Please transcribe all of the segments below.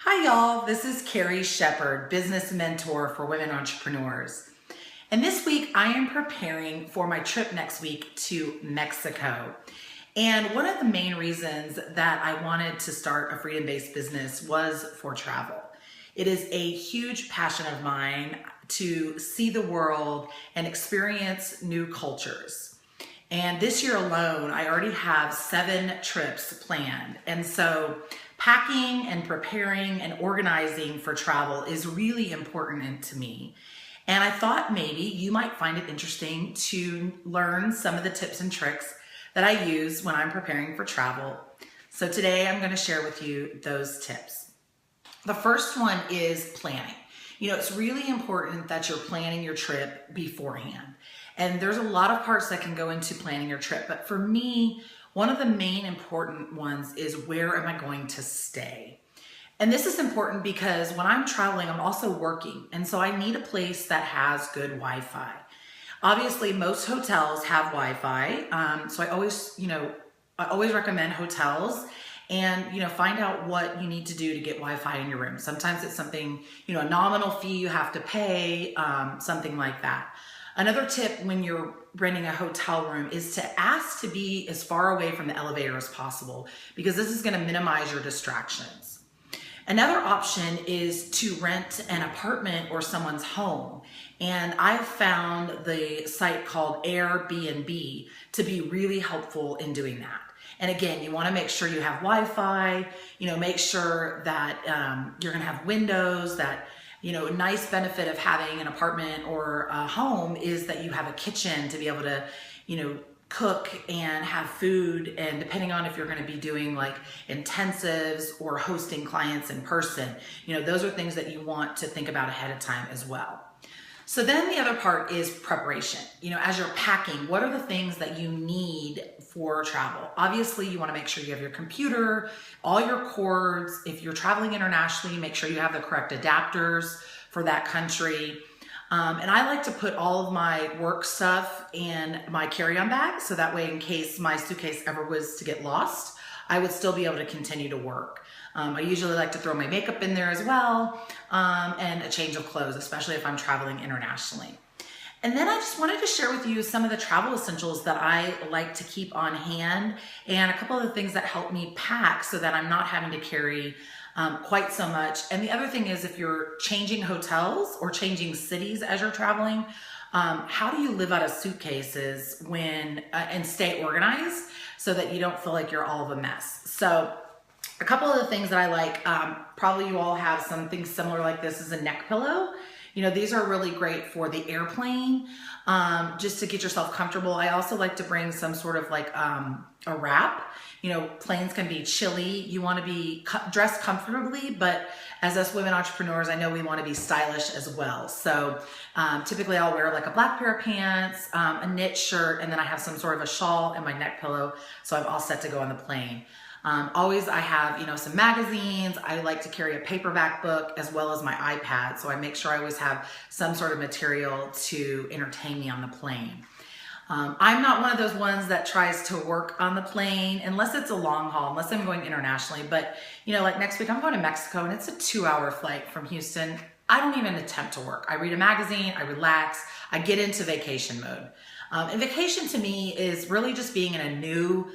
Hi y'all, this is Carrie Shepard, business mentor for women entrepreneurs. And this week I am preparing for my trip next week to Mexico. And one of the main reasons that I wanted to start a freedom-based business was for travel. It is a huge passion of mine to see the world and experience new cultures. And this year alone, I already have 7 trips planned. And so packing and preparing and organizing for travel is really important to me. And I thought maybe you might find it interesting to learn some of the tips and tricks that I use when I'm preparing for travel. So today I'm going to share with you those tips. The first one is planning. It's really important that you're planning your trip beforehand. And there's a lot of parts that can go into planning your trip. But for me, one of the main important ones is where am I going to stay? And this is important because when I'm traveling, I'm also working. And so I need a place that has good Wi-Fi. Obviously, most hotels have Wi-Fi. So I always recommend hotels and find out what you need to do to get Wi-Fi in your room. Sometimes it's something, a nominal fee you have to pay, something like that. Another tip when you're renting a hotel room is to ask to be as far away from the elevator as possible, because this is going to minimize your distractions. Another option is to rent an apartment or someone's home. And I've found the site called Airbnb to be really helpful in doing that. And again, you want to make sure you have Wi-Fi, make sure that you're going to have windows, that a nice benefit of having an apartment or a home is that you have a kitchen to be able to, cook and have food. And depending on if you're going to be doing like intensives or hosting clients in person, those are things that you want to think about ahead of time as well. So then the other part is preparation. As you're packing, what are the things that you need for travel? Obviously, you want to make sure you have your computer, all your cords. If you're traveling internationally, make sure you have the correct adapters for that country. And I like to put all of my work stuff in my carry-on bag, so that way in case my suitcase ever was to get lost, I would still be able to continue to work. I usually like to throw my makeup in there as well, and a change of clothes, especially if I'm traveling internationally. And then I just wanted to share with you some of the travel essentials that I like to keep on hand, and a couple of the things that help me pack so that I'm not having to carry quite so much. And the other thing is, if you're changing hotels or changing cities as you're traveling, how do you live out of suitcases and stay organized so that you don't feel like you're all of a mess? So a couple of the things that I like, probably you all have something similar like this, is a neck pillow. These are really great for the airplane, just to get yourself comfortable. I also like to bring some sort of like a wrap. Planes can be chilly. You want to be dressed comfortably, but as us women entrepreneurs, I know we want to be stylish as well. So typically I'll wear like a black pair of pants, a knit shirt, and then I have some sort of a shawl and my neck pillow, so I'm all set to go on the plane. Always I have, some magazines. I like to carry a paperback book as well as my iPad. So I make sure I always have some sort of material to entertain me on the plane. I'm not one of those ones that tries to work on the plane unless it's a long haul, unless I'm going internationally. But, like next week I'm going to Mexico and it's a 2-hour flight from Houston. I don't even attempt to work. I read a magazine, I relax, I get into vacation mode. And vacation to me is really just being in a new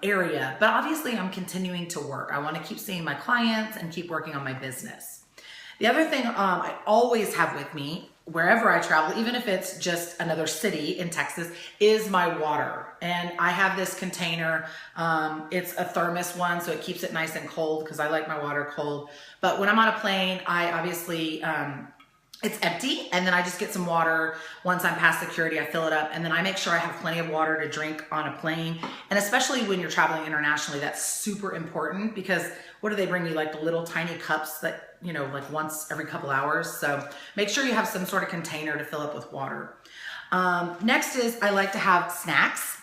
area, but obviously I'm continuing to work. I want to keep seeing my clients and keep working on my business. The other thing I always have with me wherever I travel, even if it's just another city in Texas, is my water. And I have this container. It's a thermos one, so it keeps it nice and cold because I like my water cold. But when I'm on a plane, I obviously it's empty, and then I just get some water. Once I'm past security, I fill it up, and then I make sure I have plenty of water to drink on a plane. And especially when you're traveling internationally, that's super important, because what do they bring you? Like the little tiny cups that, like once every couple hours. So make sure you have some sort of container to fill up with water. Next is I like to have snacks,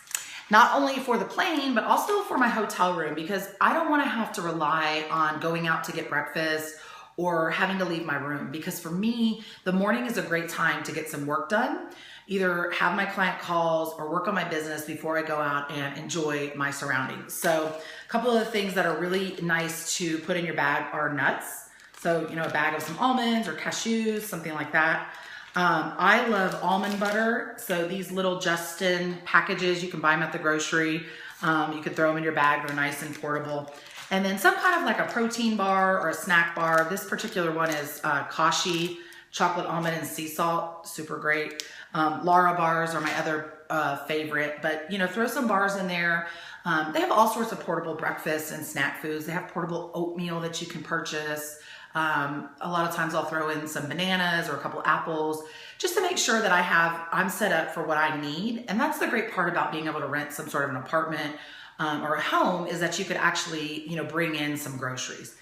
not only for the plane, but also for my hotel room, because I don't want to have to rely on going out to get breakfast or having to leave my room, because for me, the morning is a great time to get some work done. either have my client calls or work on my business before I go out and enjoy my surroundings. So a couple of the things that are really nice to put in your bag are nuts. So, you know, a bag of some almonds or cashews, something like that. I love almond butter. So these little Justin packages, you can buy them at the grocery. You could throw them in your bag. They're nice and portable. And then some kind of like a protein bar or a snack bar. This particular one is Kashi chocolate almond and sea salt, super great. Lara bars are my other favorite, but you know, throw some bars in there. They have all sorts of portable breakfasts and snack foods. They have portable oatmeal that you can purchase. A lot of times I'll throw in some bananas or a couple apples just to make sure that I'm set up for what I need. And that's the great part about being able to rent some sort of an apartment or a home, is that you could actually, you know, bring in some groceries.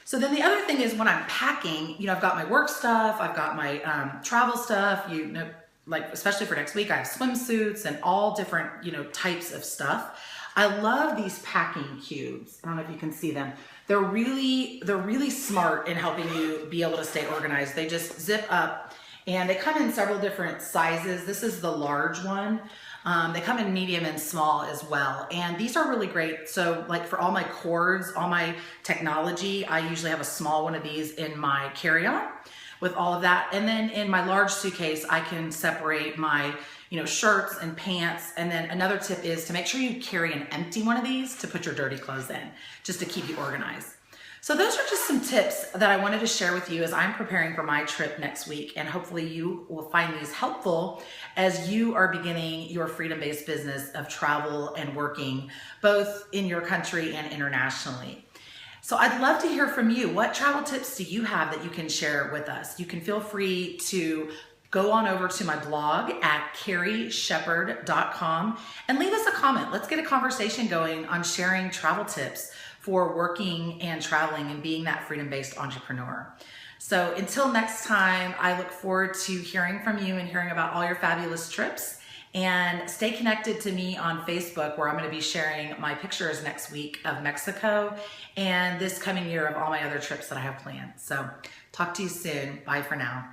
So then the other thing is when I'm packing, you know, I've got my work stuff, I've got my travel stuff, you know, like especially for next week, I have swimsuits and all different, you know, types of stuff. I love these packing cubes. I don't know if you can see them. They're really smart in helping you be able to stay organized. They just zip up and they come in several different sizes. This is the large one. They come in medium and small as well. And these are really great. So like for all my cords, all my technology, I usually have a small one of these in my carry-on with all of that. And then in my large suitcase, I can separate my, you know, shirts and pants. And then another tip is to make sure you carry an empty one of these to put your dirty clothes in, just to keep you organized. So those are just some tips that I wanted to share with you as I'm preparing for my trip next week. And hopefully you will find these helpful as you are beginning your freedom-based business of travel and working both in your country and internationally. So I'd love to hear from you. What travel tips do you have that you can share with us? You can feel free to go on over to my blog at carrieshepherd.com and leave us a comment. Let's get a conversation going on sharing travel tips for working and traveling and being that freedom-based entrepreneur. So until next time, I look forward to hearing from you and hearing about all your fabulous trips. And stay connected to me on Facebook, where I'm going to be sharing my pictures next week of Mexico and this coming year of all my other trips that I have planned. So talk to you soon. Bye for now.